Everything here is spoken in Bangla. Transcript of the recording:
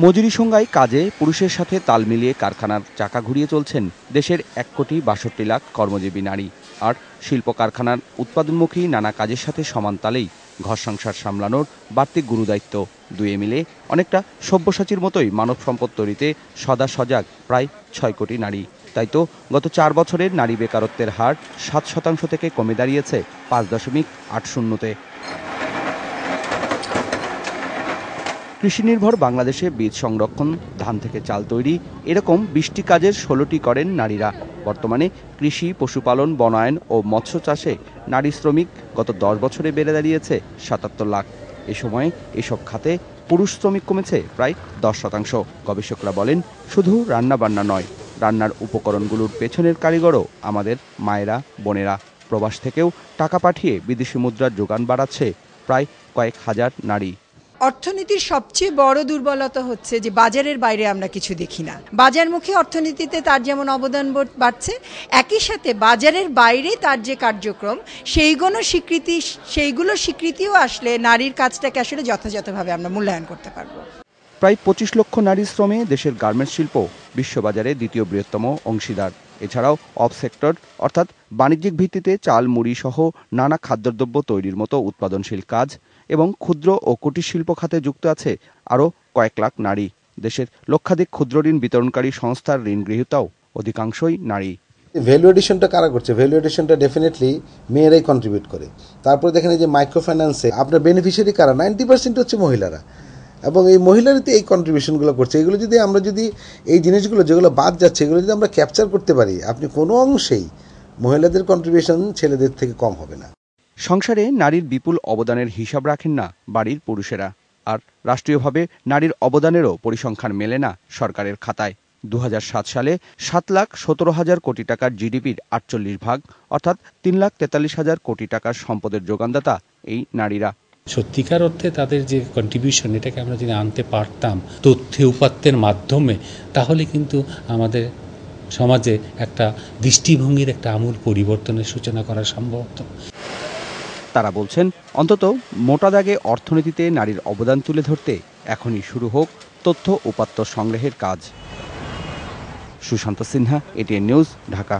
মজুরি সংজ্ঞায় কাজে পুরুষের সাথে তাল মিলিয়ে কারখানার চাকা ঘুরিয়ে চলছেন দেশের ১,৬২,০০,০০০ কর্মজীবী নারী। আর শিল্প কারখানার উৎপাদনমুখী নানা কাজের সাথে সমান তালেই ঘর সংসার সামলানোর বাড়তি গুরুদায়িত্ব। দুয়ে মিলে অনেকটা সব্যসাচীর মতোই মানব সম্পদ তৈরিতে সদা সজাগ প্রায় ৬ কোটি নারী। তাই তো গত ৪ বছরের নারী বেকারত্বের হার ৭% থেকে কমে দাঁড়িয়েছে ৫.৮%-তে। কৃষিনির্ভর বাংলাদেশে বীজ সংরক্ষণ, ধান থেকে চাল তৈরি, এরকম ২০টি কাজের ১৬টি করেন নারীরা। বর্তমানে কৃষি, পশুপালন, বনায়ন ও মৎস্য চাষে নারী শ্রমিক গত ১০ বছরে বেড়ে দাঁড়িয়েছে ৭৭ লাখ। এ সময়ে এসব খাতে পুরুষ শ্রমিক কমেছে প্রায় ১০%। গবেষকরা বলেন, শুধু রান্নাবান্না নয়, রান্নার উপকরণগুলোর পেছনের কারিগরও আমাদের মায়েরা, বোনেরা। প্রবাস থেকেও টাকা পাঠিয়ে বিদেশি মুদ্রার যোগান বাড়াচ্ছে প্রায় কয়েক হাজার নারী। অর্থনীতির সবচেয়ে বড় দুর্বলতা হচ্ছে যে বাজারের বাইরে আমরা কিছু দেখি না। বাজারমুখী অর্থনীতিতে তার যেমন অবদান বাড়ছে, একই সাথে বাজারের বাইরে তার যে কার্যক্রম সেইগুলো স্বীকৃতিও আসলে নারীর কাজটাকে আসলে যথাযথভাবে আমরা মূল্যায়ন করতে পারবো। প্রায় ২৫ লক্ষ নারী শ্রমে দেশের গার্মেন্টস শিল্প বিশ্ববাজারে দ্বিতীয় বৃহত্তম অংশীদার। এছাড়াও অফ সেক্টর অর্থাৎ বাণিজ্যিক ভিত্তিতে চাল, মুড়ি সহ নানা খাদ্যদ্রব্য তৈরির মতো উৎপাদনশীল কাজ এবং ক্ষুদ্র ও কুটির শিল্প খাতে যুক্ত আছে আরও কয়েক লাখ নারী। দেশের লক্ষাধিক ক্ষুদ্র ঋণ বিতরণকারী সংস্থার ঋণ গৃহীতাও অধিকাংশই নারী। ভ্যালু এডিশনটা কারা করছে? ভ্যালু এডিশনটা ডেফিনেটলি মেয়েরাই কন্ট্রিবিউট করে। তারপরে দেখেন এই যে মাইক্রো ফাইন্যান্সে আপনার বেনিফিশিয়ারি কারা? 90% হচ্ছে মহিলারা, এবং এই মহিলারাই এই কন্ট্রিবিউশনগুলো করছে। এগুলো যদি আমরা এই জিনিসগুলো যেগুলো বাদ যাচ্ছে এগুলো যদি আমরা ক্যাপচার করতে পারি, আপনি কোনো অংশেই মহিলাদের কন্ট্রিবিউশন ছেলেদের থেকে কম হবে না। সংসারে নারীর বিপুল অবদানের হিসাব রাখেন না বাড়ির পুরুষেরা। আর রাষ্ট্রীয়ভাবে নারীর অবদানেরও পরিসংখ্যান মেলে না সরকারের খাতায়। ২০০৭ সালে ৭,১৭,০০০ কোটি টাকার জিডিপির ৪৮% অর্থাৎ ৩,৪৩,০০০ কোটি টাকার সম্পদের যোগানদাতা এই নারীরা। সত্যিকার অর্থে তাদের যে কন্ট্রিবিউশন, এটাকে আমরা যদি আনতে পারতাম তথ্য উপাত্তের মাধ্যমে, তাহলে কিন্তু আমাদের সমাজে একটা দৃষ্টিভঙ্গির একটা আমূল পরিবর্তনের সূচনা করা সম্ভব হতো। তারা বলছেন, অন্তত মোটা দাগে অর্থনীতিতে নারীর অবদান তুলে ধরতে এখনই শুরু হোক তথ্য উপাত্ত সংগ্রহের কাজ। Sushanta Sinha, ATN news, Dhaka.